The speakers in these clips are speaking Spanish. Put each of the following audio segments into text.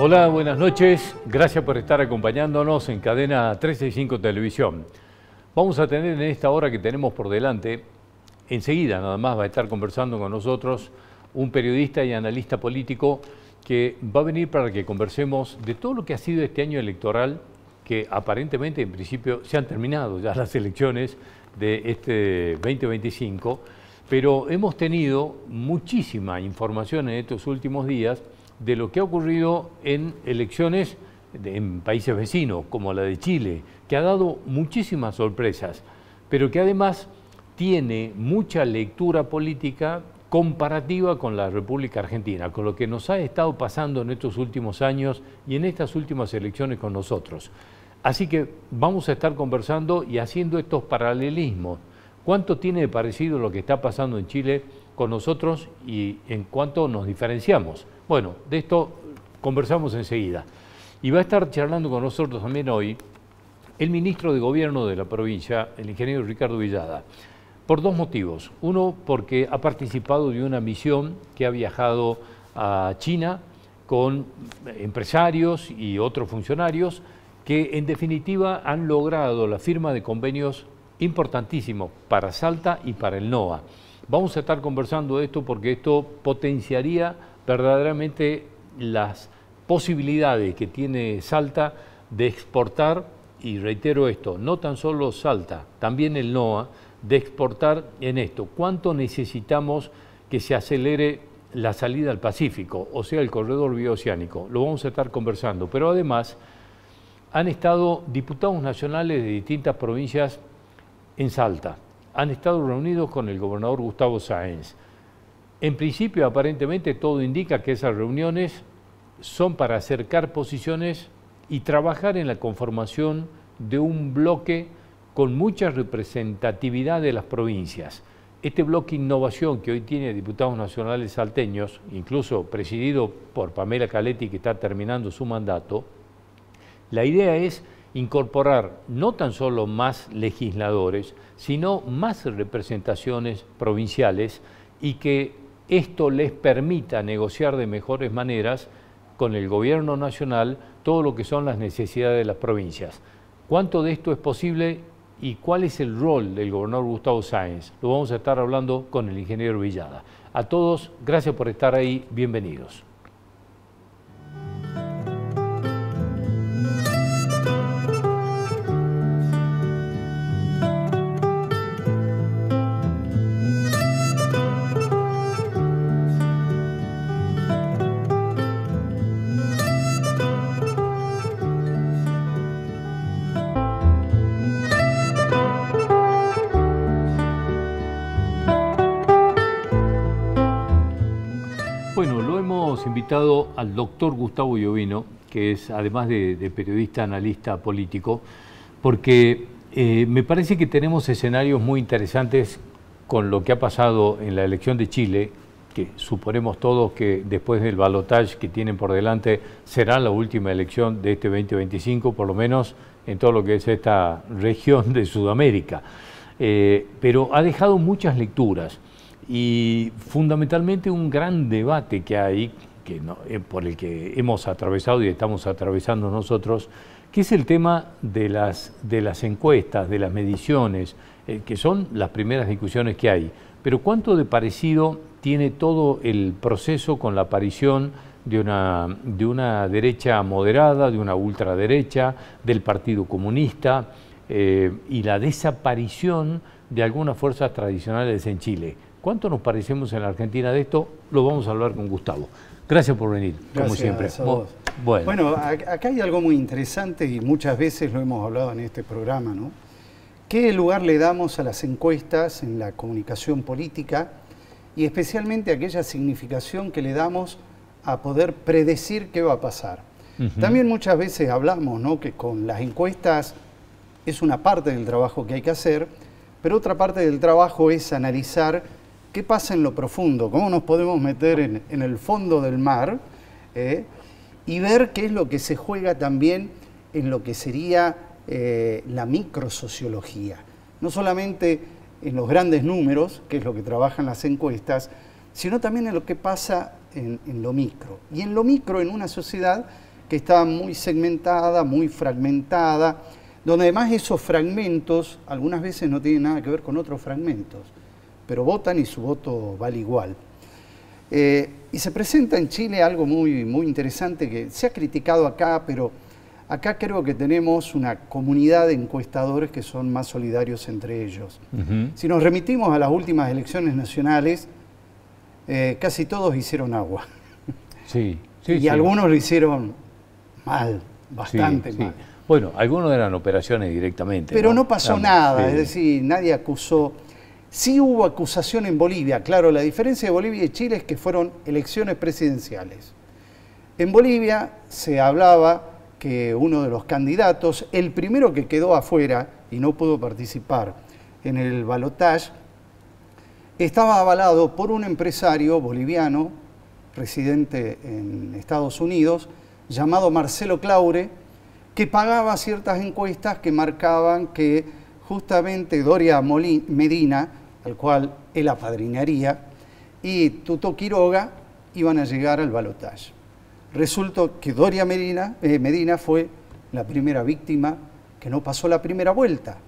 Hola, buenas noches. Gracias por estar acompañándonos en Cadena 365 Televisión. Vamos a tener en esta hora que tenemos por delante, enseguida nada más va a estar conversando con nosotros un periodista y analista político que va a venir para que conversemos de todo lo que ha sido este año electoral, que aparentemente en principio se han terminado ya las elecciones de este 2025, pero hemos tenido muchísima información en estos últimos días de lo que ha ocurrido en elecciones en países vecinos, como la de Chile, que ha dado muchísimas sorpresas, pero que además tiene mucha lectura política comparativa con la República Argentina, con lo que nos ha estado pasando en estos últimos años y en estas últimas elecciones con nosotros. Así que vamos a estar conversando y haciendo estos paralelismos. ¿Cuánto tiene de parecido lo que está pasando en Chile con nosotros y en cuánto nos diferenciamos? Bueno, de esto conversamos enseguida. Y va a estar charlando con nosotros también hoy el ministro de Gobierno de la provincia, el ingeniero Ricardo Villada, por dos motivos. Uno, porque ha participado de una misión que ha viajado a China con empresarios y otros funcionarios que en definitiva han logrado la firma de convenios importantísimos para Salta y para el NOA. Vamos a estar conversando de esto porque esto potenciaría verdaderamente las posibilidades que tiene Salta de exportar, y reitero esto, no tan solo Salta, también el NOA, de exportar en esto. ¿Cuánto necesitamos que se acelere la salida al Pacífico, o sea, el corredor bioceánico? Lo vamos a estar conversando, pero además han estado diputados nacionales de distintas provincias en Salta, han estado reunidos con el gobernador Gustavo Sáenz. En principio, aparentemente, todo indica que esas reuniones son para acercar posiciones y trabajar en la conformación de un bloque con mucha representatividad de las provincias. Este bloque Innovación que hoy tiene diputados nacionales salteños, incluso presidido por Pamela Caletti, que está terminando su mandato, la idea es incorporar no tan solo más legisladores, sino más representaciones provinciales y que esto les permita negociar de mejores maneras con el gobierno nacional todo lo que son las necesidades de las provincias. ¿Cuánto de esto es posible y cuál es el rol del gobernador Gustavo Sáenz? Lo vamos a estar hablando con el ingeniero Villada. A todos, gracias por estar ahí, bienvenidos. Invitado al doctor Gustavo Llovino, que es además de periodista, analista político, porque me parece que tenemos escenarios muy interesantes con lo que ha pasado en la elección de Chile, que suponemos todos que después del balotaje que tienen por delante será la última elección de este 2025, por lo menos en todo lo que es esta región de Sudamérica. Pero ha dejado muchas lecturas y fundamentalmente un gran debate que hay, por el que hemos atravesado y estamos atravesando nosotros, que es el tema de las encuestas, de las mediciones, que son las primeras discusiones que hay. Pero ¿cuánto de parecido tiene todo el proceso con la aparición de una derecha moderada, de una ultraderecha, del Partido Comunista y la desaparición de algunas fuerzas tradicionales en Chile? ¿Cuánto nos parecemos en la Argentina de esto? Lo vamos a hablar con Gustavo. Gracias por venir, como siempre. Gracias a vos. Bueno, acá hay algo muy interesante y muchas veces lo hemos hablado en este programa, ¿no? ¿Qué lugar le damos a las encuestas en la comunicación política y especialmente aquella significación que le damos a poder predecir qué va a pasar? También muchas veces hablamos, ¿no?, que con las encuestas es una parte del trabajo que hay que hacer, pero otra parte del trabajo es analizar qué pasa en lo profundo, cómo nos podemos meter en el fondo del mar y ver qué es lo que se juega también en lo que sería la microsociología. No solamente en los grandes números, que es lo que trabajan las encuestas, sino también en lo que pasa en lo micro. Y en lo micro, en una sociedad, que está muy segmentada, muy fragmentada, donde además esos fragmentos algunas veces no tienen nada que ver con otros fragmentos, pero votan y su voto vale igual. Y se presenta en Chile algo muy interesante que se ha criticado acá, pero acá creo que tenemos una comunidad de encuestadores que son más solidarios entre ellos. Si nos remitimos a las últimas elecciones nacionales, casi todos hicieron agua. Y algunos lo hicieron mal, bastante mal. Bueno, algunos eran operaciones directamente. Pero no pasó nada, es decir, nadie acusó. Sí hubo acusación en Bolivia. Claro, la diferencia de Bolivia y Chile es que fueron elecciones presidenciales. En Bolivia se hablaba que uno de los candidatos, el primero que quedó afuera y no pudo participar en el balotaje, estaba avalado por un empresario boliviano, residente en Estados Unidos, llamado Marcelo Claure, que pagaba ciertas encuestas que marcaban que justamente Doria Medina, al cual él apadrinaría, y Tuto Quiroga iban a llegar al balotaje. Resultó que Doria Medina fue la primera víctima que no pasó la primera vuelta.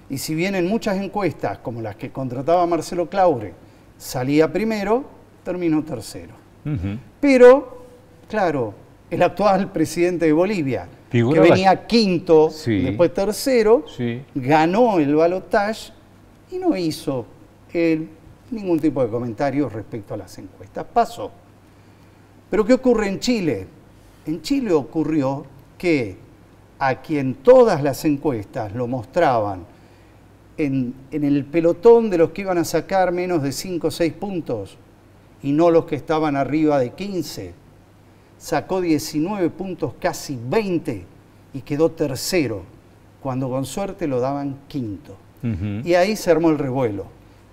Y si bien en muchas encuestas, como las que contrataba Marcelo Claure, salía primero, terminó tercero. Pero, claro, el actual presidente de Bolivia, que venía quinto, después tercero, ganó el balotaje y no hizo ningún tipo de comentario respecto a las encuestas. Pasó. Pero ¿qué ocurre en Chile? En Chile ocurrió que a quien todas las encuestas lo mostraban en el pelotón de los que iban a sacar menos de 5 o 6 puntos y no los que estaban arriba de 15, sacó 19 puntos, casi 20, y quedó tercero, cuando con suerte lo daban quinto. Y ahí se armó el revuelo,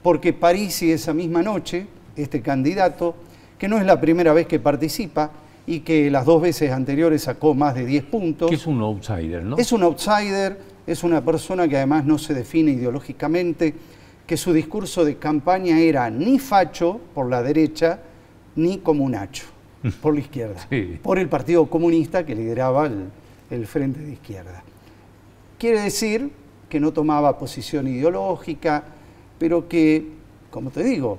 porque Parisi esa misma noche, este candidato, que no es la primera vez que participa y que las 2 veces anteriores sacó más de 10 puntos. Que es un outsider, ¿no? Es un outsider, es una persona que además no se define ideológicamente, que su discurso de campaña era ni facho por la derecha, ni comunacho por la izquierda, por el Partido Comunista que lideraba el Frente de Izquierda. Quiere decir que no tomaba posición ideológica, pero que, como te digo,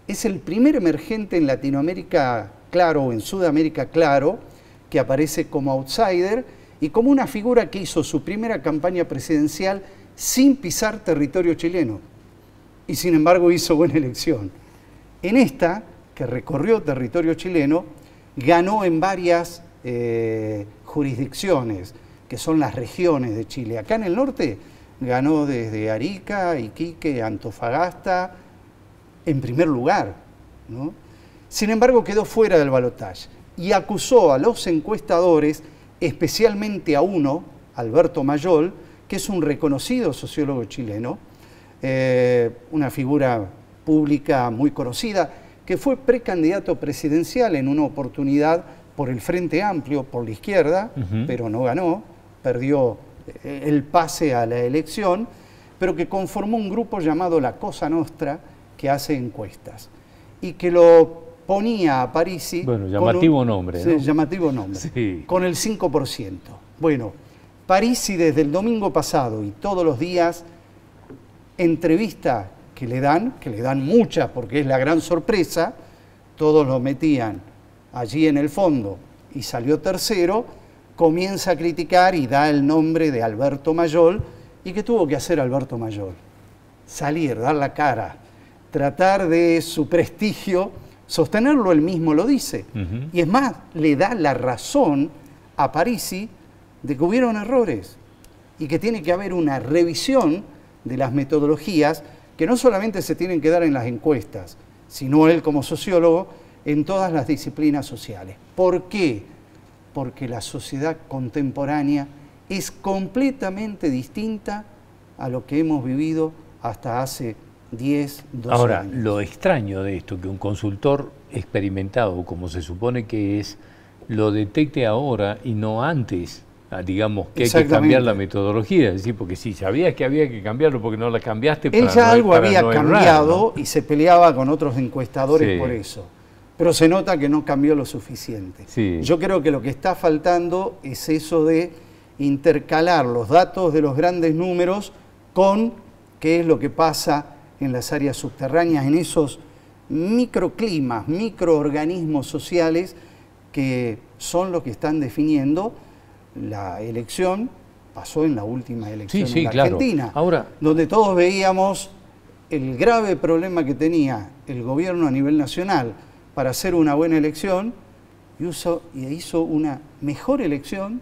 es el primer emergente en Latinoamérica, claro, o en Sudamérica, claro, que aparece como outsider y como una figura que hizo su primera campaña presidencial sin pisar territorio chileno. Y sin embargo hizo buena elección. En esta, que recorrió territorio chileno, ganó en varias jurisdicciones, que son las regiones de Chile. Acá en el norte ganó desde Arica, Iquique, Antofagasta, en primer lugar, ¿no? Sin embargo, quedó fuera del balotaje y acusó a los encuestadores, especialmente a uno, Alberto Mayol, que es un reconocido sociólogo chileno, una figura pública muy conocida, que fue precandidato presidencial en una oportunidad por el Frente Amplio, por la izquierda, pero no ganó, perdió el pase a la elección, pero que conformó un grupo llamado La Cosa Nostra, que hace encuestas, y que lo ponía a Parisi... Bueno, llamativo nombre, ¿no? Sí, llamativo nombre, sí. Con el 5%. Bueno, Parisi desde el domingo pasado y todos los días, entrevistas que le dan muchas porque es la gran sorpresa, todos lo metían allí en el fondo y salió tercero, comienza a criticar y da el nombre de Alberto Mayol. ¿Y qué tuvo que hacer Alberto Mayol? Salir, dar la cara, tratar de su prestigio, sostenerlo, él mismo lo dice. Y es más, le da la razón a Parisi de que hubieron errores y que tiene que haber una revisión de las metodologías que no solamente se tienen que dar en las encuestas, sino él como sociólogo en todas las disciplinas sociales. ¿Por qué? Porque la sociedad contemporánea es completamente distinta a lo que hemos vivido hasta hace 10, 12 años. Ahora, lo extraño de esto, que un consultor experimentado, como se supone que es, lo detecte ahora y no antes, digamos, que hay que cambiar la metodología. Es decir, porque si sabías que había que cambiarlo porque no la cambiaste... Él ya algo había cambiado, ¿no? Y se peleaba con otros encuestadores por eso. pero se nota que no cambió lo suficiente. Sí. Yo creo que lo que está faltando es eso de intercalar los datos de los grandes números con qué es lo que pasa en las áreas subterráneas, en esos microclimas, microorganismos sociales que son los que están definiendo la elección. Pasó en la última elección en la Argentina, ahora, donde todos veíamos el grave problema que tenía el gobierno a nivel nacional para hacer una buena elección, y hizo una mejor elección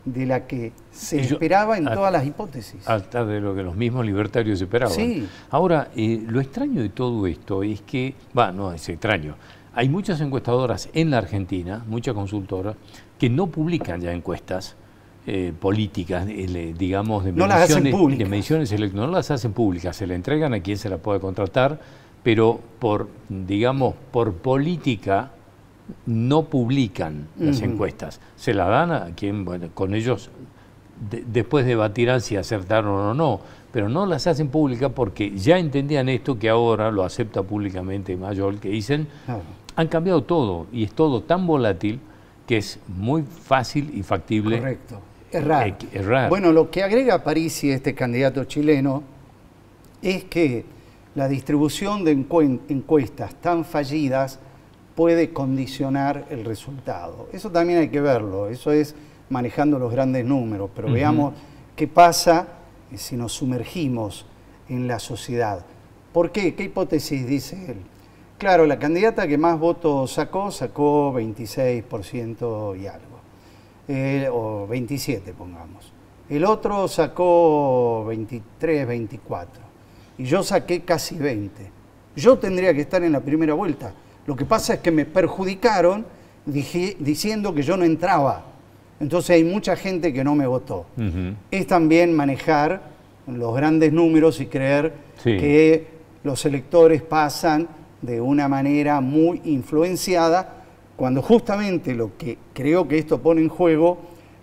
de la que se esperaba en todas las hipótesis. Hasta de lo que los mismos libertarios esperaban. Sí. Ahora, lo extraño de todo esto es que, no es extraño, hay muchas encuestadoras en la Argentina, muchas consultoras, que no publican ya encuestas políticas, digamos, de mediciones electorales, no las hacen públicas, se le entregan a quien se la puede contratar, pero por política no publican las encuestas, se la dan a quien, bueno, con ellos después debatirán si acertaron o no, pero no las hacen públicas porque ya entendían esto que ahora lo acepta públicamente Mayol, que dicen, han cambiado todo y es todo tan volátil que es muy fácil y factible. Correcto. Errar. Bueno, lo que agrega Parisi, este candidato chileno, es que la distribución de encuestas tan fallidas puede condicionar el resultado. Eso también hay que verlo, eso es manejando los grandes números, pero veamos qué pasa si nos sumergimos en la sociedad. ¿Por qué? ¿Qué hipótesis dice él? Claro, la candidata que más votos sacó 26% y algo, o 27 pongamos. El otro sacó 23, 24, y yo saqué casi 20. Yo tendría que estar en la primera vuelta. Lo que pasa es que me perjudicaron diciendo que yo no entraba. Entonces hay mucha gente que no me votó. Es también manejar los grandes números y creer que los electores pasan de una manera muy influenciada, cuando justamente lo que creo que esto pone en juego,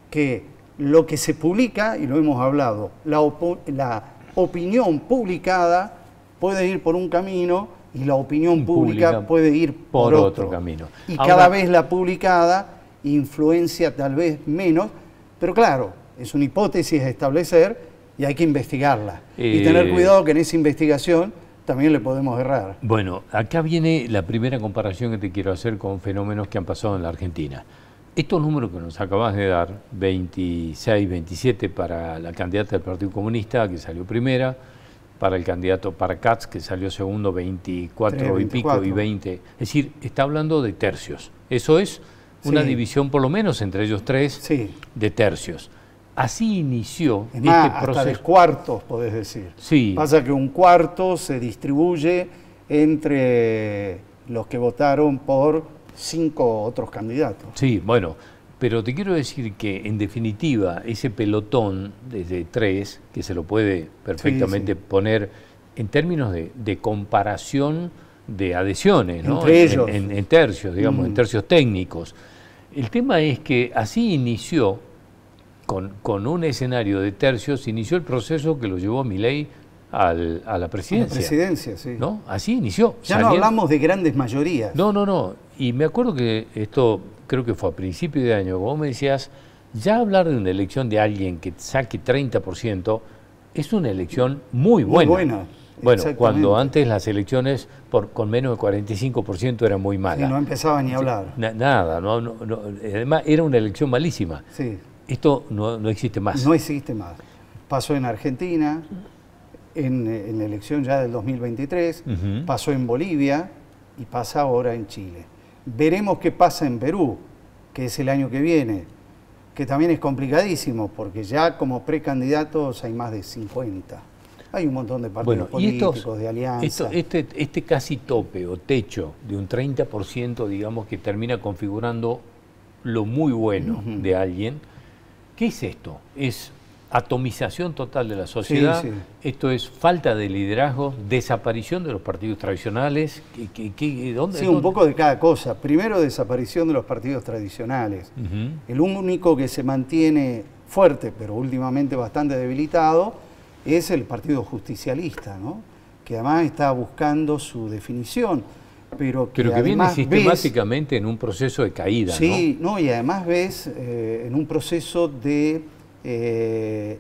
que lo que se publica, y lo hemos hablado, la opinión publicada puede ir por un camino y la opinión pública puede ir por otro camino. Y ahora, cada vez la publicada influencia tal vez menos, pero claro, es una hipótesis a establecer y hay que investigarla. Y tener cuidado que en esa investigación también le podemos errar. Bueno, acá viene la primera comparación que te quiero hacer con fenómenos que han pasado en la Argentina. Estos números que nos acabas de dar, 26, 27 para la candidata del Partido Comunista, que salió primera, para el candidato para Katz, que salió segundo, 24 y pico y 20. Es decir, está hablando de tercios. Eso es una división, por lo menos entre ellos tres, de tercios. Así inició este proceso. Hasta de cuartos, podés decir. Sí. Pasa que un cuarto se distribuye entre los que votaron por 5 otros candidatos. Sí, bueno, pero te quiero decir que, en definitiva, ese pelotón desde 3, que se lo puede perfectamente poner en términos de comparación de adhesiones, ¿no? Entre ellos. En tercios, digamos, en tercios técnicos. El tema es que así inició, con un escenario de tercios, inició el proceso que lo llevó Milei a la presidencia. A la presidencia, sí. ¿No? Así inició. Ya no hablamos de grandes mayorías. No. Y me acuerdo que esto, creo que fue a principio de año, como me decías, ya hablar de una elección de alguien que saque 30% es una elección muy buena. Muy buena. Bueno, cuando antes las elecciones con menos de 45% eran muy malas. Sí, no empezaba ni a hablar. Nada, además era una elección malísima. Sí. Esto no existe más. No existe más. Pasó en Argentina, en la elección ya del 2023, pasó en Bolivia y pasa ahora en Chile. Veremos qué pasa en Perú, que es el año que viene, que también es complicadísimo, porque ya como precandidatos hay más de 50. Hay un montón de partidos políticos, de alianzas. Este casi tope o techo de un 30%, digamos, que termina configurando lo muy bueno de alguien. ¿Qué es esto? Es atomización total de la sociedad, esto es falta de liderazgo, desaparición de los partidos tradicionales. ¿Dónde? Un poco de cada cosa. Primero, desaparición de los partidos tradicionales. El único que se mantiene fuerte, pero últimamente bastante debilitado, es el Partido Justicialista, ¿no? Que además está buscando su definición. pero que viene además sistemáticamente en un proceso de caída, sí, ¿no? Y además ves en un proceso de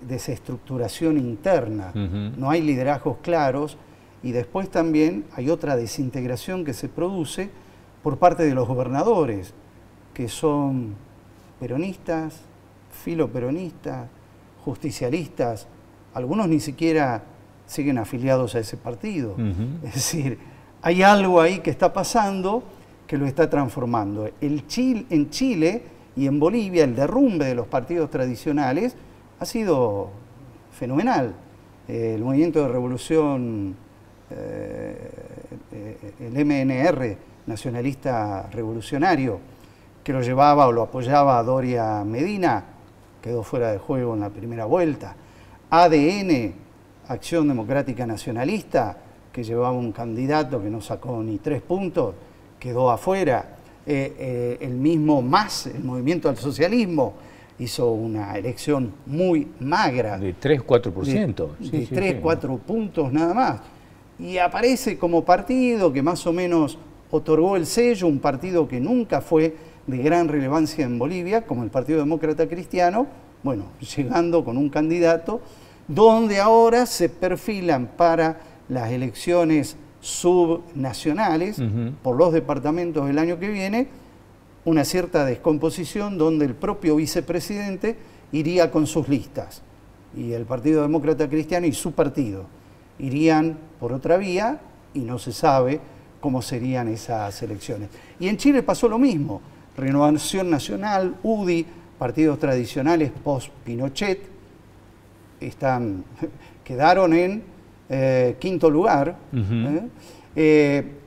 desestructuración interna. No hay liderazgos claros y después también hay otra desintegración que se produce por parte de los gobernadores, que son peronistas, filoperonistas, justicialistas, algunos ni siquiera siguen afiliados a ese partido. Es decir, hay algo ahí que está pasando que lo está transformando. En Chile y en Bolivia el derrumbe de los partidos tradicionales ha sido fenomenal. El movimiento de revolución, el MNR, nacionalista revolucionario, que lo llevaba o lo apoyaba a Doria Medina, quedó fuera de juego en la primera vuelta. ADN, Acción Democrática Nacionalista, que llevaba un candidato que no sacó ni 3 puntos, quedó afuera. El mismo MAS, el Movimiento al Socialismo, hizo una elección muy magra. De 3-4%. De 3-4 puntos nada más. Y aparece como partido que más o menos otorgó el sello, un partido que nunca fue de gran relevancia en Bolivia, como el Partido Demócrata Cristiano, bueno, llegando con un candidato, donde ahora se perfilan para las elecciones subnacionales por los departamentos del año que viene, una cierta descomposición donde el propio vicepresidente iría con sus listas y el Partido Demócrata Cristiano y su partido irían por otra vía y no se sabe cómo serían esas elecciones. Y en Chile pasó lo mismo. Renovación Nacional, UDI, partidos tradicionales post-Pinochet, quedaron en quinto lugar.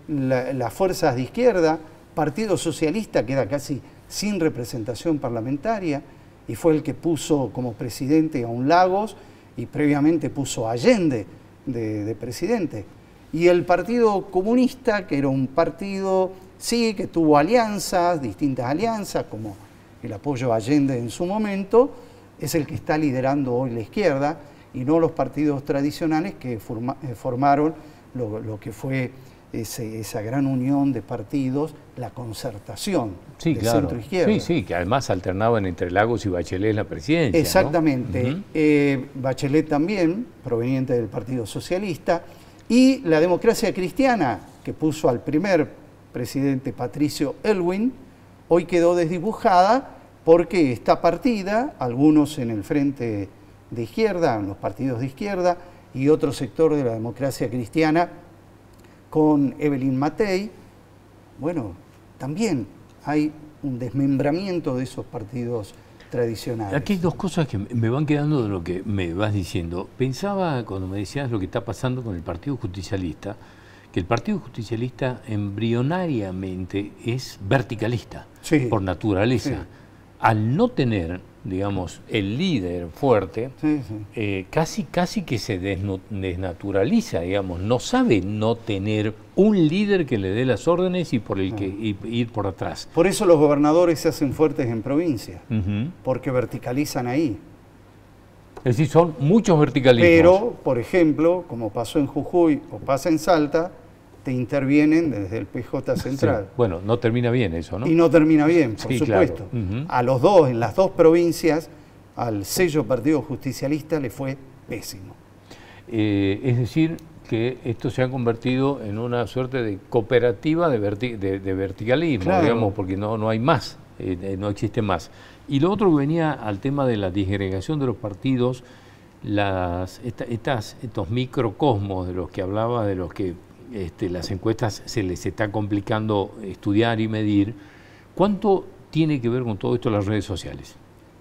Las fuerzas de izquierda, Partido Socialista queda casi sin representación parlamentaria y fue el que puso como presidente a un Lagos y previamente puso a Allende de presidente. Y el Partido Comunista, que era un partido, sí, que tuvo alianzas, distintas alianzas, como el apoyo a Allende en su momento, es el que está liderando hoy la izquierda y no los partidos tradicionales que formaron lo que fue esa gran unión de partidos, la concertación de centro-izquierda. Sí, que además alternaban entre Lagos y Bachelet la presidencia. Exactamente. Bachelet también, proveniente del Partido Socialista, y la Democracia Cristiana, que puso al primer presidente Patricio Aylwin, hoy quedó desdibujada porque está partida, algunos en el frente de izquierda, en los partidos de izquierda, y otro sector de la Democracia Cristiana con Evelyn Matei. Bueno, también hay un desmembramiento de esos partidos tradicionales. Aquí hay dos cosas que me van quedando de lo que me vas diciendo. Pensaba, cuando me decías lo que está pasando con el Partido Justicialista, que el Partido Justicialista embrionariamente es verticalista, por naturaleza. Sí. Al no tener, digamos, el líder fuerte, casi que se desnaturaliza, digamos, no sabe no tener un líder que le dé las órdenes y por el que ir por atrás. Por eso los gobernadores se hacen fuertes en provincia, porque verticalizan ahí. Es decir, son muchos verticalismos. Pero, por ejemplo, como pasó en Jujuy o pasa en Salta, te intervienen desde el PJ Central. Sí. Bueno, no termina bien eso, ¿no? Y no termina bien, por supuesto. Claro. A los dos, en las dos provincias, al sello Partido Justicialista le fue pésimo. Es decir, que esto se ha convertido en una suerte de cooperativa de verticalismo, digamos, porque no hay más, no existe más. Y lo otro que venía al tema de la disgregación de los partidos, estos microcosmos de los que hablaba, de los que las encuestas se les está complicando estudiar y medir. ¿Cuánto tiene que ver con todo esto las redes sociales?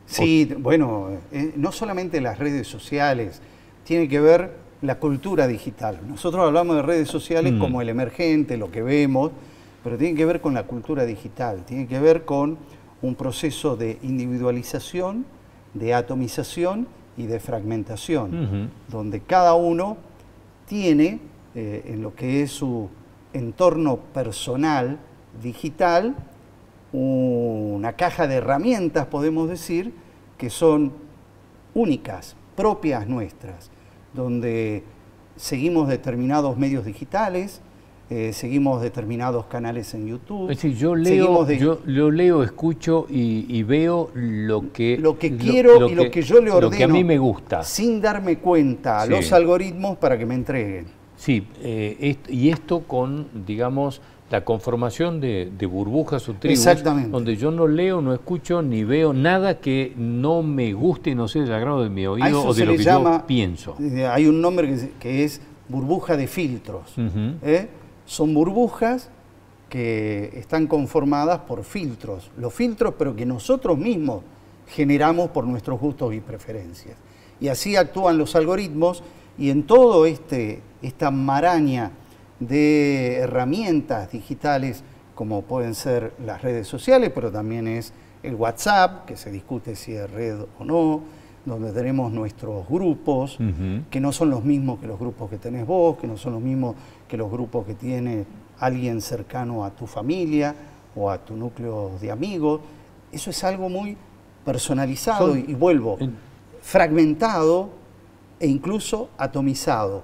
Sí, bueno, no solamente las redes sociales, tiene que ver la cultura digital. Nosotros hablamos de redes sociales como el emergente, lo que vemos, pero tiene que ver con la cultura digital, tiene que ver con un proceso de individualización, de atomización y de fragmentación, donde cada uno tiene en lo que es su entorno personal digital una caja de herramientas, podemos decir, que son únicas, propias nuestras, donde seguimos determinados medios digitales, seguimos determinados canales en YouTube. Es decir, yo leo, escucho y veo lo que quiero y lo que yo le ordeno, lo que a mí me gusta, sin darme cuenta a los algoritmos para que me entreguen. Sí, y esto con, digamos, la conformación de burbujas o tribus, donde yo no leo, no escucho, ni veo nada que no me guste y no sea del agrado de mi oído o de lo que yo pienso. Hay un nombre que es burbuja de filtros. Son burbujas que están conformadas por filtros. Los filtros, pero que nosotros mismos generamos por nuestros gustos y preferencias. Y así actúan los algoritmos, y en todo esta maraña de herramientas digitales, como pueden ser las redes sociales, pero también es el WhatsApp, que se discute si es red o no, donde tenemos nuestros grupos, que no son los mismos que los grupos que tenés vos, que no son los mismos que los grupos que tiene alguien cercano a tu familia o a tu núcleo de amigos. Eso es algo muy personalizado y vuelvo, fragmentado e incluso atomizado,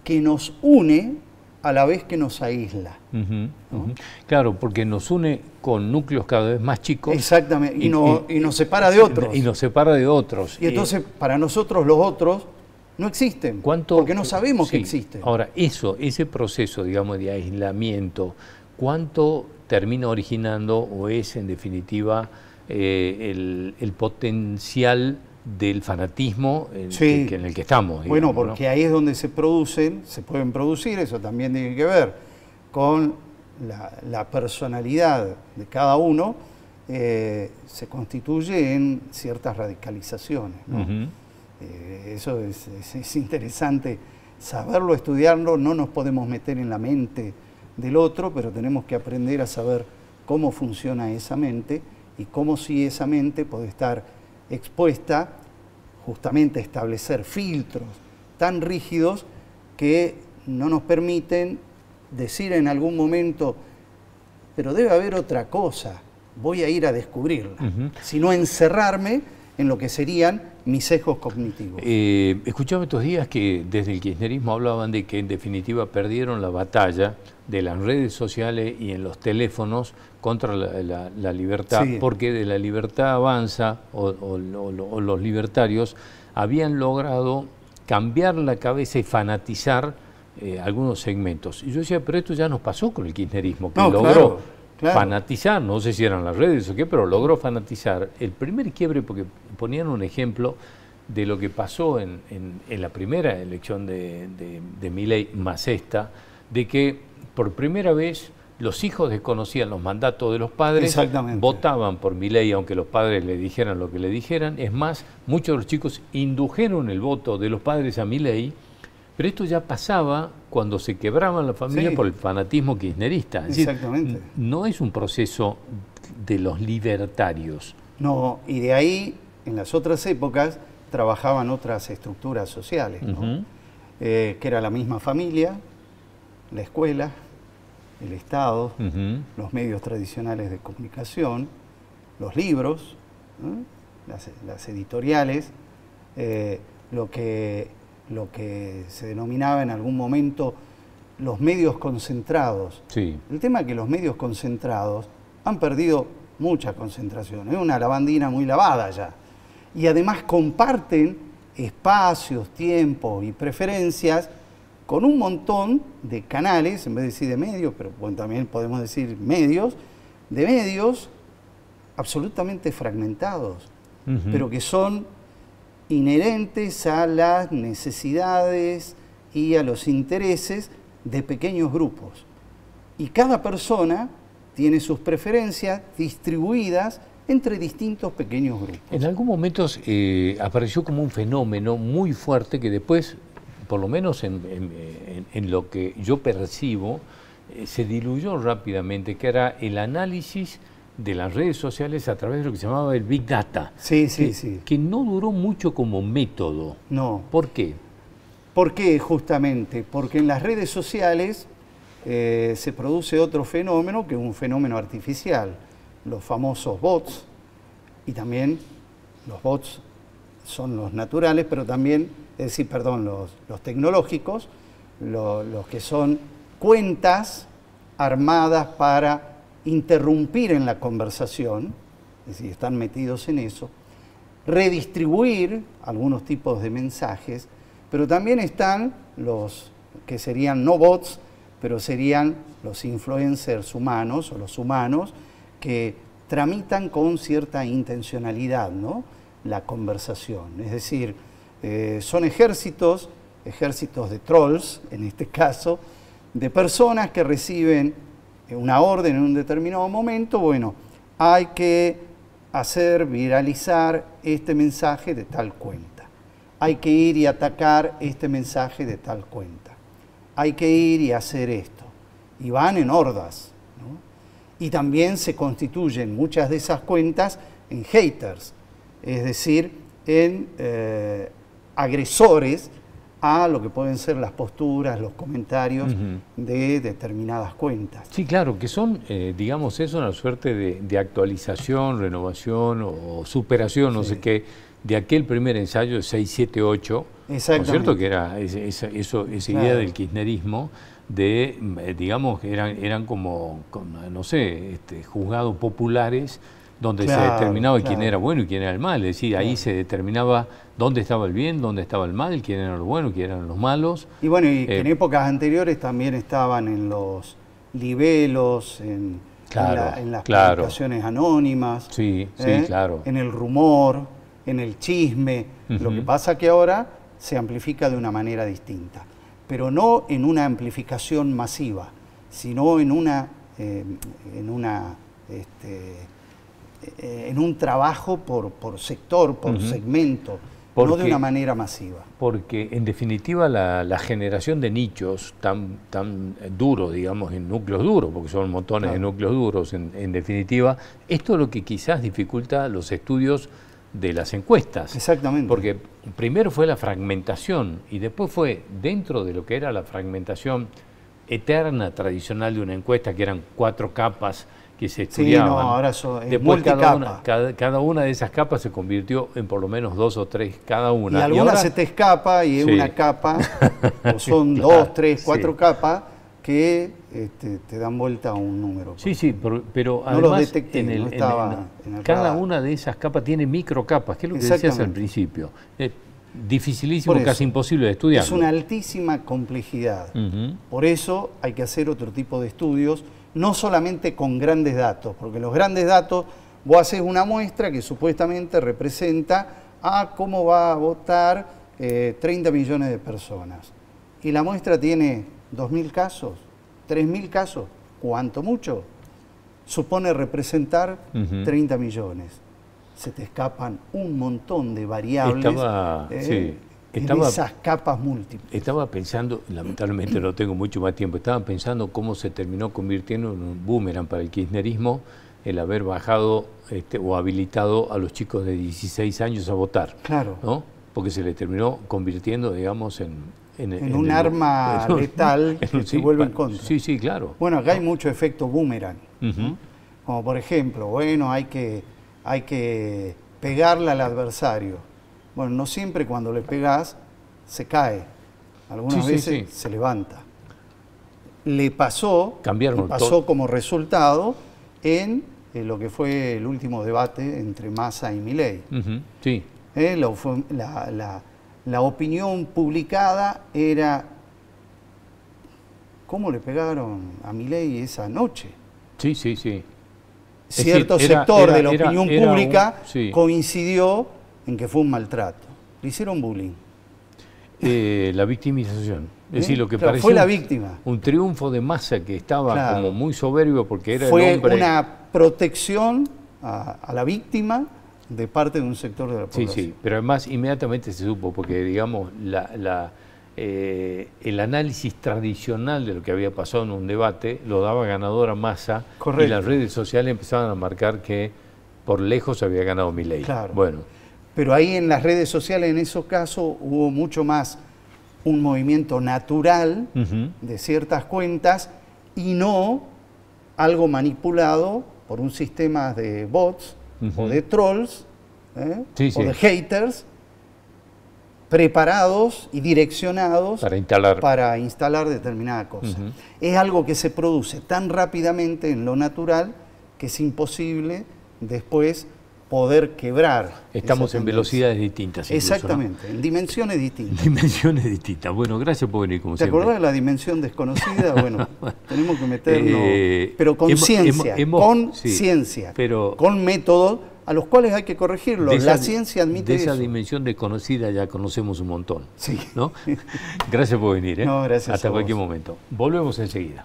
que nos une a la vez que nos aísla. ¿No? Claro, porque nos une con núcleos cada vez más chicos. Exactamente, y nos separa de otros. Y nos separa de otros. Y entonces, para nosotros los otros no existen, porque no sabemos que existen. Ahora, ese proceso, digamos, de aislamiento, ¿cuánto termina originando o es, en definitiva, el potencial del fanatismo en el que estamos? Digamos, bueno, porque ahí es donde se pueden producir, eso también tiene que ver con la personalidad de cada uno, se constituye en ciertas radicalizaciones, ¿no? Eso es interesante saberlo, estudiarlo. No nos podemos meter en la mente del otro, pero tenemos que aprender a saber cómo funciona esa mente y cómo si esa mente puede estar expuesta justamente a establecer filtros tan rígidos que no nos permiten decir en algún momento, pero debe haber otra cosa, voy a ir a descubrirla, sino encerrarme en lo que serían mis sesgos cognitivos. Escuchaba estos días que desde el kirchnerismo hablaban de que en definitiva perdieron la batalla de las redes sociales y en los teléfonos contra la libertad, porque de la libertad avanza o los libertarios habían logrado cambiar la cabeza y fanatizar algunos segmentos. Y yo decía, pero esto ya nos pasó con el kirchnerismo, que logró fanatizar, no sé si eran las redes o qué, pero logró fanatizar. El primer quiebre, porque ponían un ejemplo de lo que pasó en la primera elección de Milei más esta, de que por primera vez los hijos desconocían los mandatos de los padres, votaban por Milei aunque los padres le dijeran lo que le dijeran. Es más, muchos de los chicos indujeron el voto de los padres a Milei, pero esto ya pasaba cuando se quebraban la familia por el fanatismo kirchnerista. Es decir, no es un proceso de los libertarios. No, y de ahí, en las otras épocas, trabajaban otras estructuras sociales, ¿no? Que era la misma familia, la escuela, el Estado, los medios tradicionales de comunicación, los libros, las editoriales, lo que se denominaba en algún momento los medios concentrados. El tema es que los medios concentrados han perdido mucha concentración, es una lavandina muy lavada ya. Y además comparten espacios, tiempos y preferencias con un montón de canales, en vez de decir de medios, pero bueno, también podemos decir medios, de medios absolutamente fragmentados, pero que son inherentes a las necesidades y a los intereses de pequeños grupos. Y cada persona tiene sus preferencias distribuidas entre distintos pequeños grupos. En algún momento apareció como un fenómeno muy fuerte que después, por lo menos en lo que yo percibo, se diluyó rápidamente, que era el análisis de las redes sociales a través de lo que se llamaba el Big Data. Que no duró mucho como método. No. ¿Por qué? ¿Por qué justamente? Porque en las redes sociales se produce otro fenómeno que es un fenómeno artificial, los famosos bots, y también los bots son los naturales, pero también, es decir, perdón, los tecnológicos, los que son cuentas armadas para interrumpir en la conversación, es decir, están metidos en eso, redistribuir algunos tipos de mensajes, pero también están los que serían no bots, pero serían los influencers humanos o los humanos que tramitan con cierta intencionalidad, ¿no?, la conversación. Es decir, son ejércitos de trolls, en este caso, de personas que reciben una orden en un determinado momento. Bueno, hay que hacer viralizar este mensaje de tal cuenta. Hay que ir y atacar este mensaje de tal cuenta. Hay que ir y hacer esto. Y van en hordas, ¿no? Y también se constituyen muchas de esas cuentas en haters, es decir, en agresores a lo que pueden ser las posturas, los comentarios de determinadas cuentas. Sí, claro, que son, digamos, es una suerte de actualización, renovación o superación, no sé qué, de aquel primer ensayo de 678, ¿no es cierto? Que era esa idea del kirchnerismo, de, digamos, eran como, no sé, juzgados populares, donde se determinaba quién era bueno y quién era el mal. Es decir, ahí se determinaba dónde estaba el bien, dónde estaba el mal, quién eran los buenos, quién eran los malos. Y bueno, y que en épocas anteriores también estaban en los libelos, en las publicaciones anónimas, en el rumor, en el chisme. Lo que pasa que ahora se amplifica de una manera distinta, pero no en una amplificación masiva, sino en un trabajo por sector, por segmento, no de una manera masiva. Porque en definitiva la generación de nichos tan duros, digamos, en núcleos duros, porque son montones de núcleos duros, en definitiva, esto es lo que quizás dificulta los estudios de las encuestas. Exactamente. Porque primero fue la fragmentación y después fue dentro de lo que era la fragmentación eterna, tradicional de una encuesta, que eran 4 capas que se estudiaban. Sí, no, ahora eso es después multicapa. cada una de esas capas se convirtió en por lo menos 2 o 3 cada una. Y alguna ahora se te escapa y es una capa, o son 2, 3, 4 capas que te dan vuelta a un número. Sí, pero no además lo detecté, en el cada radar. Una de esas capas tiene microcapas, que es lo que decías al principio. Es dificilísimo, casi imposible de estudiar. Es una altísima complejidad. Por eso hay que hacer otro tipo de estudios, no solamente con grandes datos, porque los grandes datos, vos haces una muestra que supuestamente representa a cómo va a votar 30 millones de personas. Y la muestra tiene 2.000 casos, 3.000 casos, cuanto mucho, supone representar 30 millones. Se te escapan un montón de variables en esas capas múltiples. Estaba pensando, lamentablemente no tengo mucho más tiempo, estaba pensando cómo se terminó convirtiendo en un boomerang para el kirchnerismo el haber bajado o habilitado a los chicos de 16 años a votar. Claro. ¿No? Porque se le terminó convirtiendo, digamos, en un arma letal que se vuelve en contra. Sí, claro. Bueno, acá hay mucho efecto boomerang, ¿no? Como por ejemplo, bueno, hay que pegarle al adversario. Bueno, no siempre cuando le pegás se cae. Algunas veces se levanta. Le pasó como resultado en lo que fue el último debate entre Massa y Milei. La opinión publicada era cómo le pegaron a Milei esa noche. Cierto sector de la opinión pública coincidió en que fue un maltrato. Le hicieron bullying. La victimización. Es decir, lo que pareció fue la víctima. Un triunfo de Massa que estaba como muy soberbio porque era fue el hombre. Una protección a la víctima de parte de un sector de la población. Sí, pero además inmediatamente se supo, porque digamos el análisis tradicional de lo que había pasado en un debate lo daba ganador a Massa. Correcto. Y las redes sociales empezaban a marcar que por lejos había ganado Milei. Claro. Bueno. Pero ahí en las redes sociales, en esos casos, hubo mucho más un movimiento natural de ciertas cuentas y no algo manipulado por un sistema de bots o de trolls o de haters preparados y direccionados para instalar determinada cosa. Es algo que se produce tan rápidamente en lo natural que es imposible después poder quebrar. Estamos en velocidades distintas. Incluso, exactamente, ¿no? En dimensiones distintas. Dimensiones distintas. Bueno, gracias por venir, como siempre. ¿Te acordás de la dimensión desconocida? Bueno, tenemos que meternos, pero con ciencia, con ciencia, con métodos a los cuales hay que corregirlos. La ciencia admite eso. De esa dimensión desconocida ya conocemos un montón. Sí. ¿No? Gracias por venir. No, gracias hasta cualquier momento. Volvemos enseguida.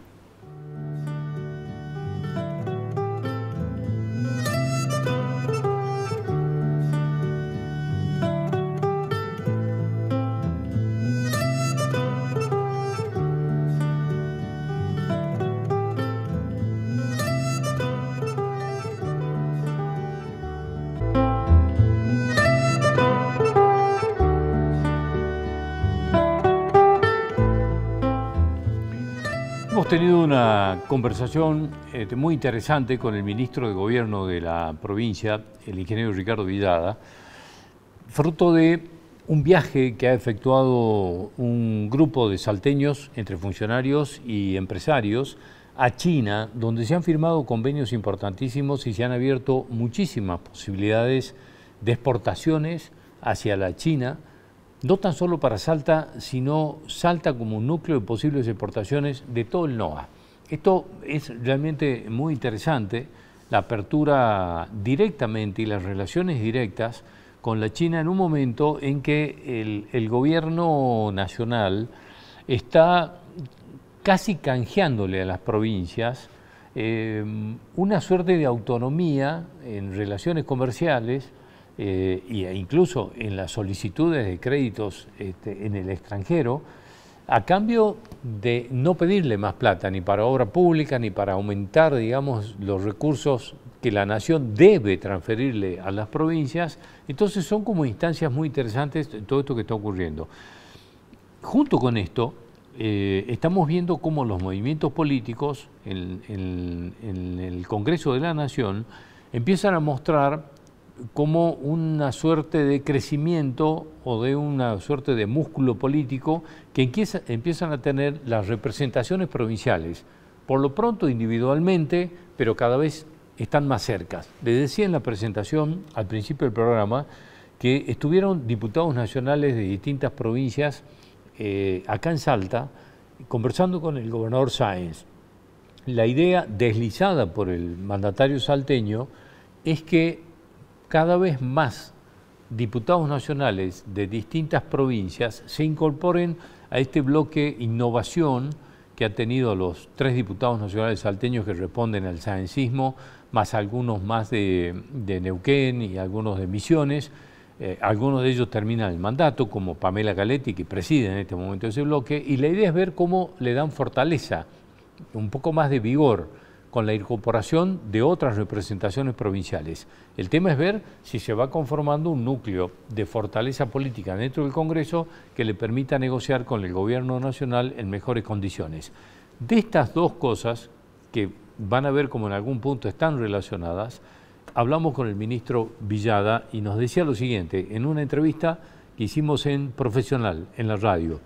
Hemos tenido una conversación muy interesante con el ministro de Gobierno de la provincia, el ingeniero Ricardo Villada, fruto de un viaje que ha efectuado un grupo de salteños, entre funcionarios y empresarios, a China, donde se han firmado convenios importantísimos y se han abierto muchísimas posibilidades de exportaciones hacia la China, no tan solo para Salta, sino Salta como un núcleo de posibles exportaciones de todo el NOA. Esto es realmente muy interesante, la apertura directamente y las relaciones directas con la China en un momento en que el gobierno nacional está casi canjeándole a las provincias una suerte de autonomía en relaciones comerciales, e incluso en las solicitudes de créditos en el extranjero, a cambio de no pedirle más plata ni para obra pública ni para aumentar, digamos, los recursos que la nación debe transferirle a las provincias. Entonces son como instancias muy interesantes todo esto que está ocurriendo. Junto con esto, estamos viendo cómo los movimientos políticos en el Congreso de la Nación empiezan a mostrar como una suerte de crecimiento o de una suerte de músculo político que empiezan a tener las representaciones provinciales, por lo pronto individualmente, pero cada vez están más cerca. Les decía en la presentación, al principio del programa, que estuvieron diputados nacionales de distintas provincias acá en Salta, conversando con el gobernador Sáenz. La idea deslizada por el mandatario salteño es que cada vez más diputados nacionales de distintas provincias se incorporen a este bloque innovación que ha tenido los 3 diputados nacionales salteños que responden al saencismo, más algunos más de Neuquén y algunos de Misiones. Algunos de ellos terminan el mandato, como Pamela Galetti, que preside en este momento ese bloque, y la idea es ver cómo le dan fortaleza, un poco más de vigor, con la incorporación de otras representaciones provinciales. El tema es ver si se va conformando un núcleo de fortaleza política dentro del Congreso que le permita negociar con el gobierno nacional en mejores condiciones. De estas dos cosas, que van a ver como en algún punto están relacionadas, hablamos con el ministro Villada y nos decía lo siguiente, en una entrevista que hicimos en Profesional, en la radio.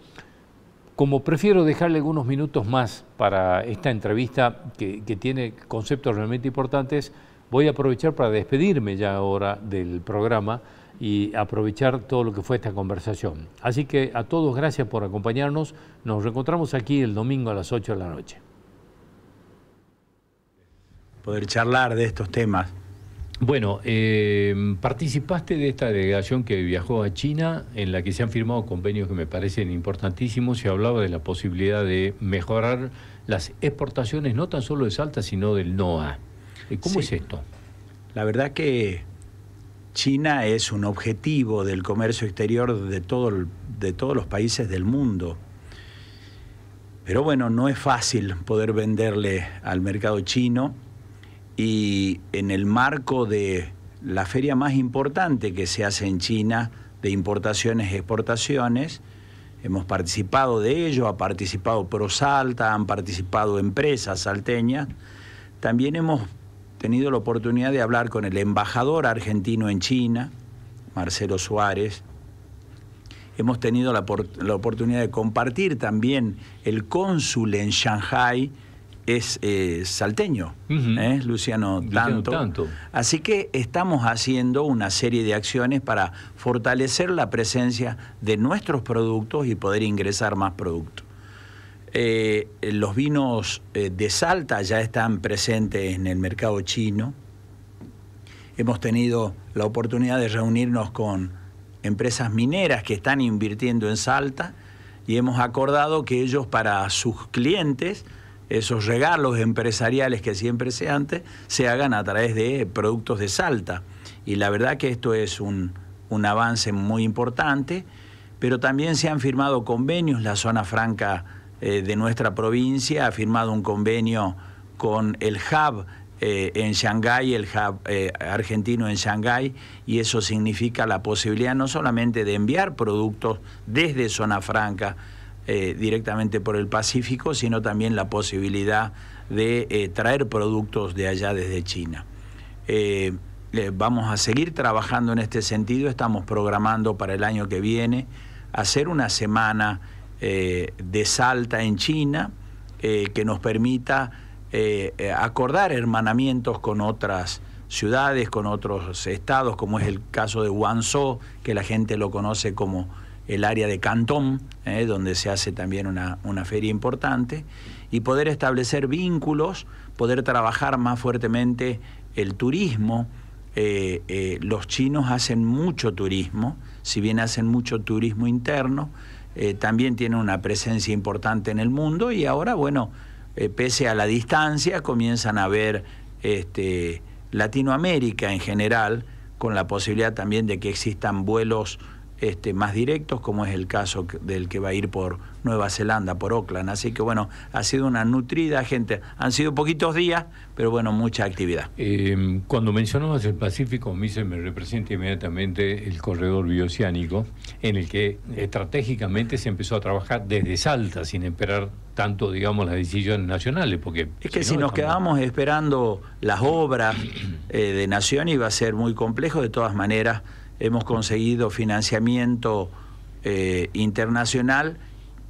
Como prefiero dejarle algunos minutos más para esta entrevista que tiene conceptos realmente importantes, voy a aprovechar para despedirme ya ahora del programa y aprovechar todo lo que fue esta conversación. Así que a todos gracias por acompañarnos. Nos reencontramos aquí el domingo a las 8 de la noche. Poder charlar de estos temas. Bueno, participaste de esta delegación que viajó a China, en la que se han firmado convenios que me parecen importantísimos. Se hablaba de la posibilidad de mejorar las exportaciones, no tan solo de Salta, sino del NOA. ¿Cómo es esto? La verdad que China es un objetivo del comercio exterior de todos los países del mundo. Pero bueno, no es fácil poder venderle al mercado chino. Y en el marco de la feria más importante que se hace en China de importaciones y exportaciones, hemos participado de ello, ha participado ProSalta, han participado empresas salteñas. También hemos tenido la oportunidad de hablar con el embajador argentino en China, Marcelo Suárez, hemos tenido la oportunidad de compartir también. El cónsul en Shanghái es salteño, Luciano Tanto. Así que estamos haciendo una serie de acciones para fortalecer la presencia de nuestros productos y poder ingresar más productos. Los vinos de Salta ya están presentes en el mercado chino. Hemos tenido la oportunidad de reunirnos con empresas mineras que están invirtiendo en Salta y hemos acordado que ellos, para sus clientes, esos regalos empresariales que siempre se hagan a través de productos de Salta. Y la verdad que esto es un avance muy importante, pero también se han firmado convenios. La zona franca de nuestra provincia ha firmado un convenio con el hub en Shanghái, el hub argentino en Shanghái, y eso significa la posibilidad no solamente de enviar productos desde zona franca directamente por el Pacífico, sino también la posibilidad de traer productos de allá desde China. Vamos a seguir trabajando en este sentido. Estamos programando para el año que viene hacer una semana de Salta en China que nos permita acordar hermanamientos con otras ciudades, con otros estados, como es el caso de Guangzhou, que la gente lo conoce como el área de Cantón, donde se hace también una feria importante, y poder establecer vínculos, poder trabajar más fuertemente el turismo. Los chinos hacen mucho turismo, si bien hacen mucho turismo interno, también tienen una presencia importante en el mundo, y ahora, bueno, pese a la distancia, comienzan a ver Latinoamérica en general, con la posibilidad también de que existan vuelos más directos, como es el caso del que va a ir por Nueva Zelanda, por Auckland. Así que bueno, ha sido una nutrida gente. Han sido poquitos días, pero bueno, mucha actividad. Cuando mencionabas el Pacífico, a mí se me representa inmediatamente el corredor bioceánico, en el que estratégicamente se empezó a trabajar desde Salta, sin esperar tanto, digamos, las decisiones nacionales, porque es que si nos quedamos esperando las obras de Nación, iba a ser muy complejo. De todas maneras, hemos conseguido financiamiento internacional,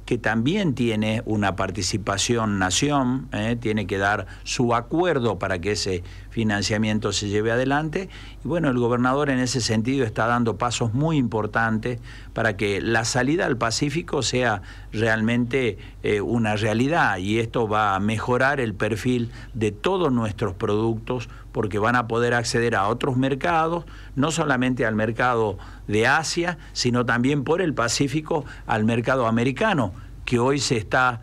que también tiene una participación Nación, tiene que dar su acuerdo para que ese financiamiento se lleve adelante. Y bueno, el gobernador en ese sentido está dando pasos muy importantes para que la salida al Pacífico sea realmente una realidad, y esto va a mejorar el perfil de todos nuestros productos, porque van a poder acceder a otros mercados, no solamente al mercado de Asia, sino también por el Pacífico al mercado americano, que hoy se está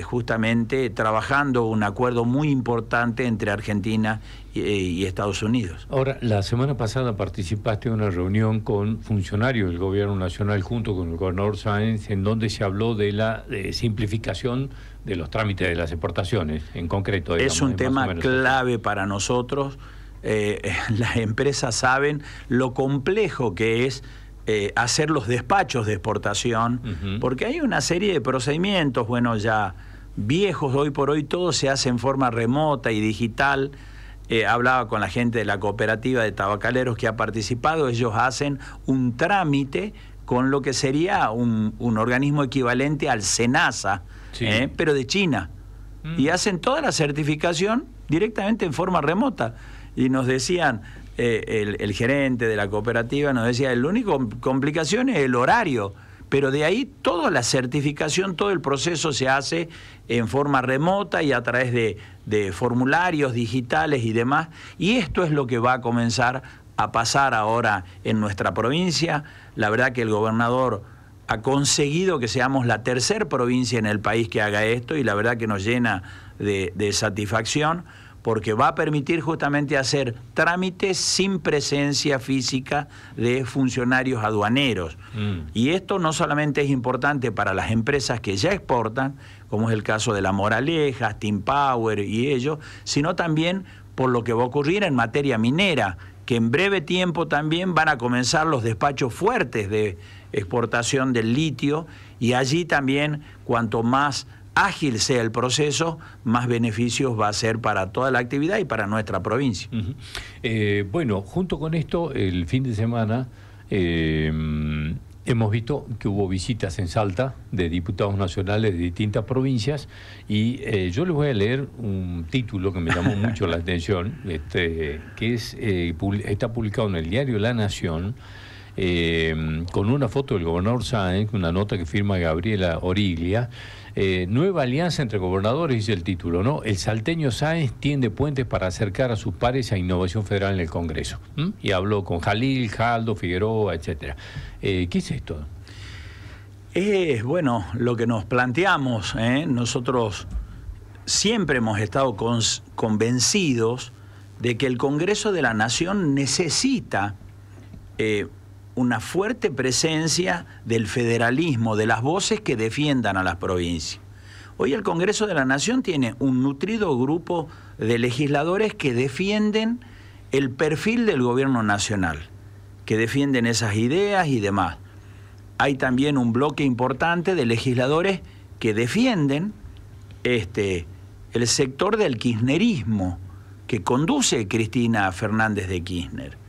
justamente trabajando un acuerdo muy importante entre Argentina y Estados Unidos. Ahora, la semana pasada participaste en una reunión con funcionarios del Gobierno Nacional junto con el gobernador Sáenz, en donde se habló de la simplificación de los trámites de las exportaciones, en concreto. Digamos, es un tema clave para nosotros. Las empresas saben lo complejo que es hacer los despachos de exportación, porque hay una serie de procedimientos, bueno, ya viejos. Hoy por hoy todo se hace en forma remota y digital. Hablaba con la gente de la cooperativa de tabacaleros que ha participado. Ellos hacen un trámite con lo que sería un organismo equivalente al SENASA, sí, pero de China, y hacen toda la certificación directamente en forma remota. Y nos decían, el gerente de la cooperativa nos decía, la única complicación es el horario, pero de ahí toda la certificación, todo el proceso se hace en forma remota y a través de formularios digitales y demás, y esto es lo que va a comenzar a pasar ahora en nuestra provincia. La verdad que el gobernador ha conseguido que seamos la tercera provincia en el país que haga esto, y la verdad que nos llena de satisfacción, porque va a permitir justamente hacer trámites sin presencia física de funcionarios aduaneros. Y esto no solamente es importante para las empresas que ya exportan, como es el caso de La Moraleja, Steam Power y ellos, sino también por lo que va a ocurrir en materia minera, que en breve tiempo también van a comenzar los despachos fuertes de exportación del litio, y allí también, cuanto más ágil sea el proceso, más beneficios va a ser para toda la actividad y para nuestra provincia. Bueno, junto con esto, el fin de semana hemos visto que hubo visitas en Salta de diputados nacionales de distintas provincias y yo les voy a leer un título que me llamó mucho la atención, que es está publicado en el diario La Nación, con una foto del gobernador Sáenz, una nota que firma Gabriela Origlia. Nueva alianza entre gobernadores, dice el título, ¿no? El salteño Sáenz tiende puentes para acercar a sus pares a Innovación Federal en el Congreso. Y habló con Jalil, Jaldo, Figueroa, etcétera. ¿Qué es esto? Bueno, lo que nos planteamos, nosotros siempre hemos estado convencidos de que el Congreso de la Nación necesita una fuerte presencia del federalismo, de las voces que defiendan a las provincias. Hoy el Congreso de la Nación tiene un nutrido grupo de legisladores que defienden el perfil del gobierno nacional, que defienden esas ideas y demás. Hay también un bloque importante de legisladores que defienden el sector del kirchnerismo que conduce Cristina Fernández de Kirchner.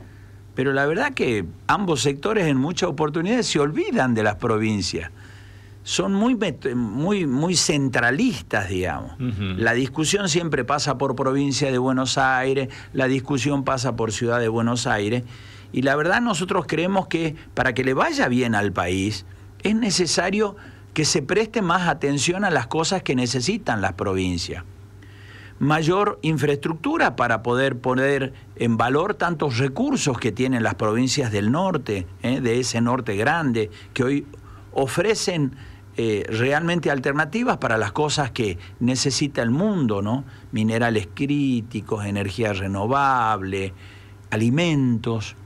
Pero la verdad que ambos sectores en muchas oportunidades se olvidan de las provincias. Son muy centralistas, digamos. La discusión siempre pasa por provincia de Buenos Aires, la discusión pasa por ciudad de Buenos Aires. Y la verdad nosotros creemos que para que le vaya bien al país es necesario que se preste más atención a las cosas que necesitan las provincias. Mayor infraestructura para poder poner en valor tantos recursos que tienen las provincias del norte, de ese norte grande, que hoy ofrecen realmente alternativas para las cosas que necesita el mundo, ¿no? Minerales críticos, energía renovable, alimentos.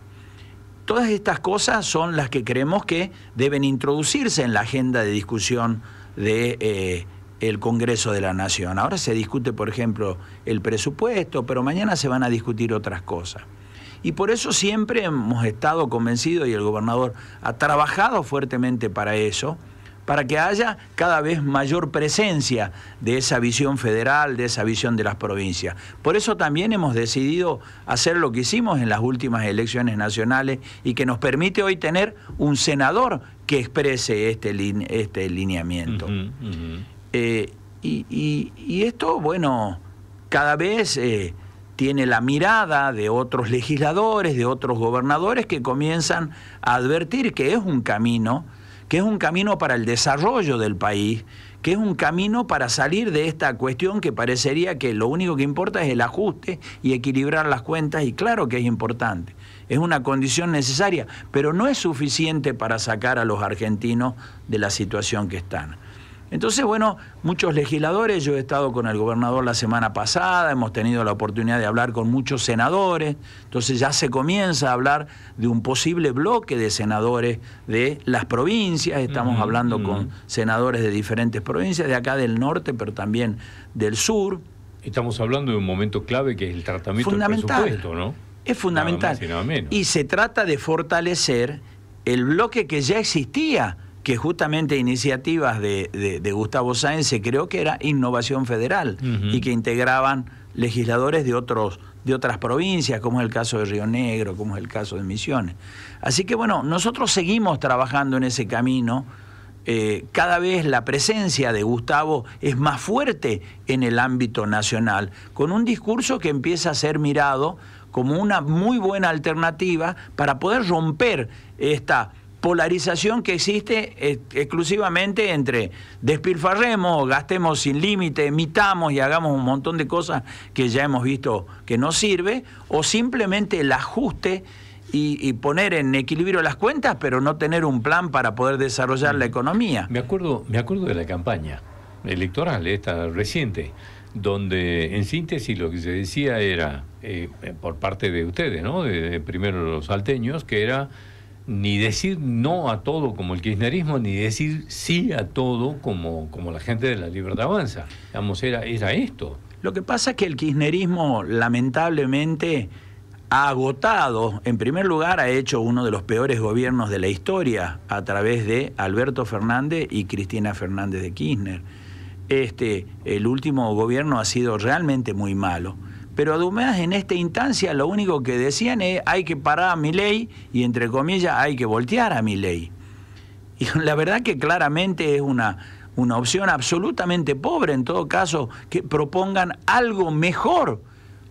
Todas estas cosas son las que creemos que deben introducirse en la agenda de discusión de el Congreso de la Nación. Ahora se discute, por ejemplo, el presupuesto, pero mañana se van a discutir otras cosas. Y por eso siempre hemos estado convencidos, y el gobernador ha trabajado fuertemente para eso, para que haya cada vez mayor presencia de esa visión federal, de esa visión de las provincias. Por eso también hemos decidido hacer lo que hicimos en las últimas elecciones nacionales y que nos permite hoy tener un senador que exprese este lineamiento. Y esto, bueno, cada vez tiene la mirada de otros legisladores, de otros gobernadores que comienzan a advertir que es un camino para el desarrollo del país, que es un camino para salir de esta cuestión que parecería que lo único que importa es el ajuste y equilibrar las cuentas, y claro que es importante, es una condición necesaria, pero no es suficiente para sacar a los argentinos de la situación que están. Entonces, bueno, muchos legisladores, yo he estado con el gobernador la semana pasada, hemos tenido la oportunidad de hablar con muchos senadores, entonces ya se comienza a hablar de un posible bloque de senadores de las provincias, estamos hablando con senadores de diferentes provincias, de acá del norte, pero también del sur. Estamos hablando de un momento clave que es el tratamiento del presupuesto, ¿no? Es fundamental. Nada más y nada menos. Y se trata de fortalecer el bloque que ya existía, que justamente iniciativas de Gustavo Sáenz se creó que era Innovación Federal y que integraban legisladores de otras provincias, como es el caso de Río Negro, como es el caso de Misiones. Así que bueno, nosotros seguimos trabajando en ese camino. Cada vez la presencia de Gustavo es más fuerte en el ámbito nacional, con un discurso que empieza a ser mirado como una muy buena alternativa para poder romper esta polarización que existe exclusivamente entre despilfarremos, gastemos sin límite, emitamos y hagamos un montón de cosas que ya hemos visto que no sirve, o simplemente el ajuste y poner en equilibrio las cuentas, pero no tener un plan para poder desarrollar la economía. Me acuerdo de la campaña electoral, esta reciente, donde en síntesis lo que se decía era, por parte de ustedes, ¿no? de primero los salteños, que era ni decir no a todo como el kirchnerismo, ni decir sí a todo como la gente de La Libertad Avanza. Digamos, era esto. Lo que pasa es que el kirchnerismo lamentablemente ha agotado, en primer lugar ha hecho uno de los peores gobiernos de la historia a través de Alberto Fernández y Cristina Fernández de Kirchner. El último gobierno ha sido realmente muy malo. Pero además en esta instancia lo único que decían es hay que parar a Milei y entre comillas hay que voltear a Milei. Y la verdad que claramente es una opción absolutamente pobre, en todo caso, que propongan algo mejor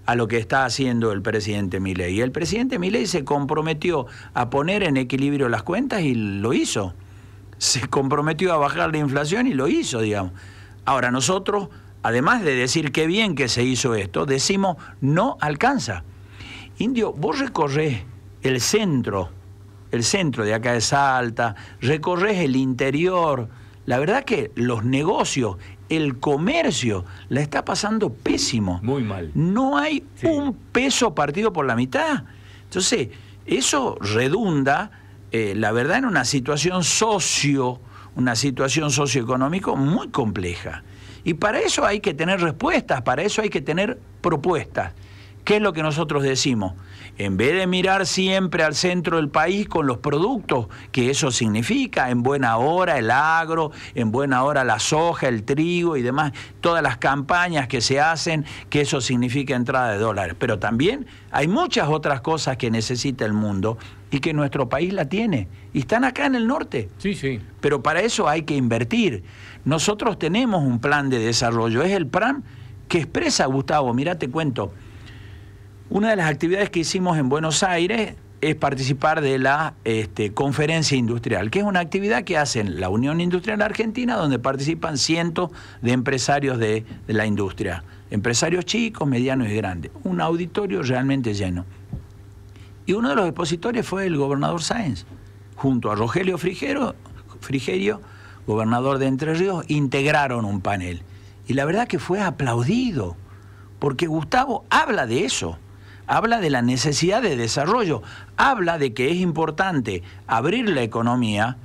a lo que está haciendo el presidente Milei. Y el presidente Milei se comprometió a poner en equilibrio las cuentas y lo hizo. Se comprometió a bajar la inflación y lo hizo, digamos. Ahora nosotros, además de decir qué bien que se hizo esto, decimos no alcanza. Indio, vos recorrés el centro de acá de Salta, recorres el interior. La verdad que los negocios, el comercio, la está pasando pésimo. Muy mal. No hay un peso partido por la mitad. Entonces, eso redunda, la verdad, en una situación socioeconómica muy compleja. Y para eso hay que tener respuestas, para eso hay que tener propuestas. ¿Qué es lo que nosotros decimos? En vez de mirar siempre al centro del país con los productos que eso significa, en buena hora el agro, en buena hora la soja, el trigo y demás, todas las campañas que se hacen, que eso significa entrada de dólares. Pero también hay muchas otras cosas que necesita el mundo y que nuestro país la tiene. Y están acá en el norte. Sí, sí. Pero para eso hay que invertir. Nosotros tenemos un plan de desarrollo. Es el plan que expresa, Gustavo, mirá, te cuento. Una de las actividades que hicimos en Buenos Aires es participar de la conferencia industrial, que es una actividad que hacen la Unión Industrial Argentina, donde participan cientos de empresarios de la industria, empresarios chicos, medianos y grandes. Un auditorio realmente lleno. Y uno de los expositores fue el gobernador Sáenz, junto a Rogelio Frigerio, gobernador de Entre Ríos, integraron un panel. Y la verdad que fue aplaudido, porque Gustavo habla de eso. Habla de la necesidad de desarrollo, habla de que es importante abrir la economía,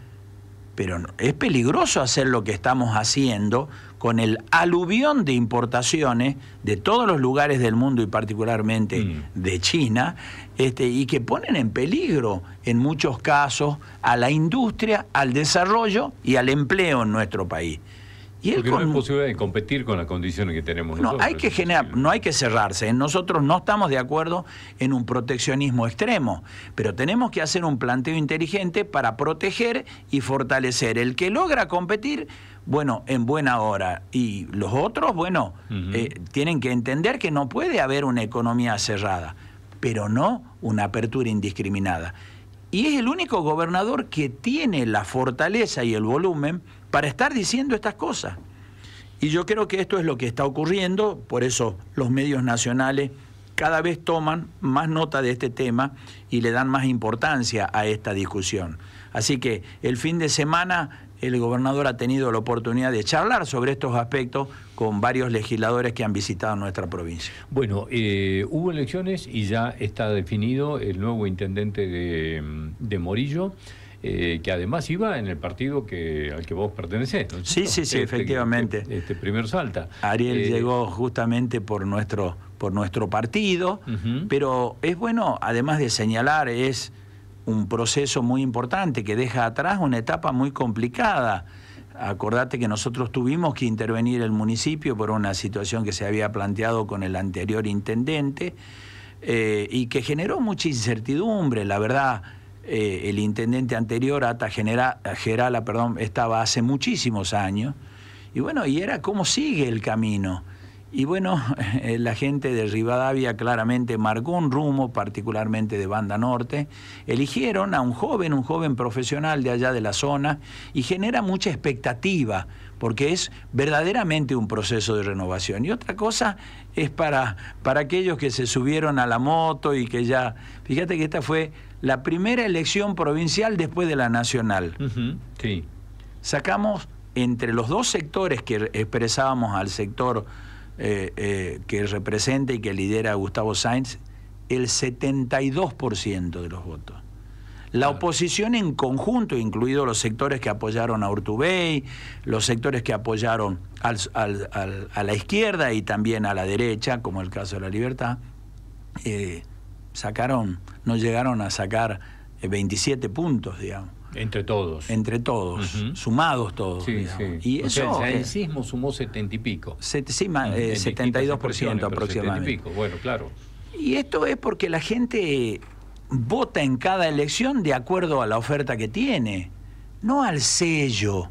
pero es peligroso hacer lo que estamos haciendo con el aluvión de importaciones de todos los lugares del mundo y particularmente de China, y que ponen en peligro en muchos casos a la industria, al desarrollo y al empleo en nuestro país. Porque no hay posibilidad de competir con las condiciones que tenemos nosotros. No hay que cerrarse. Nosotros no estamos de acuerdo en un proteccionismo extremo, pero tenemos que hacer un planteo inteligente para proteger y fortalecer. El que logra competir, bueno, en buena hora. Y los otros, bueno, tienen que entender que no puede haber una economía cerrada, pero no una apertura indiscriminada. Y es el único gobernador que tiene la fortaleza y el volumen para estar diciendo estas cosas. Y yo creo que esto es lo que está ocurriendo, por eso los medios nacionales cada vez toman más nota de este tema y le dan más importancia a esta discusión. Así que el fin de semana el gobernador ha tenido la oportunidad de charlar sobre estos aspectos con varios legisladores que han visitado nuestra provincia. Bueno, hubo elecciones y ya está definido el nuevo intendente de Morillo, que además iba en el partido al que vos pertenecés, ¿no? Sí, efectivamente. Primer Salta. Ariel llegó justamente por nuestro partido, pero es bueno, además de señalar, es un proceso muy importante que deja atrás una etapa muy complicada. Acordate que nosotros tuvimos que intervenir el municipio por una situación que se había planteado con el anterior intendente y que generó mucha incertidumbre, la verdad. El intendente anterior, Ata Gerala, estaba hace muchísimos años, y bueno, y era cómo sigue el camino. Y bueno, la gente de Rivadavia claramente marcó un rumbo, particularmente de Banda Norte. Eligieron a un joven profesional de allá de la zona, y genera mucha expectativa, porque es verdaderamente un proceso de renovación. Y otra cosa es para aquellos que se subieron a la moto y que ya... Fíjate que esta fue la primera elección provincial después de la nacional. Sí. Sacamos entre los dos sectores que expresábamos al sector que representa y que lidera Gustavo Sáenz, el 72% de los votos. La oposición en conjunto, incluidos los sectores que apoyaron a Urtubey, los sectores que apoyaron a la izquierda y también a la derecha, como el caso de La Libertad, no llegaron a sacar 27 puntos, digamos. Entre todos. Entre todos, sumados todos. Sí, digamos. sí. Y eso, el sáencismo sumó 70 y pico. 72% aproximadamente. 70 y pico, bueno, claro. Y esto es porque la gente vota en cada elección de acuerdo a la oferta que tiene. no al sello.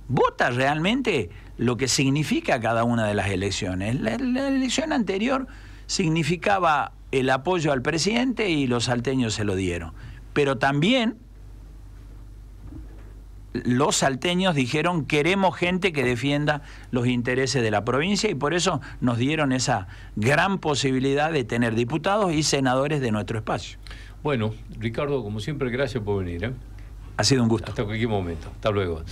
Vota realmente lo que significa cada una de las elecciones. La elección anterior significaba el apoyo al presidente y los salteños se lo dieron. Pero también los salteños dijeron: queremos gente que defienda los intereses de la provincia, y por eso nos dieron esa gran posibilidad de tener diputados y senadores de nuestro espacio. Bueno, Ricardo, como siempre, gracias por venir, ¿eh? Ha sido un gusto. Hasta cualquier momento. Hasta luego.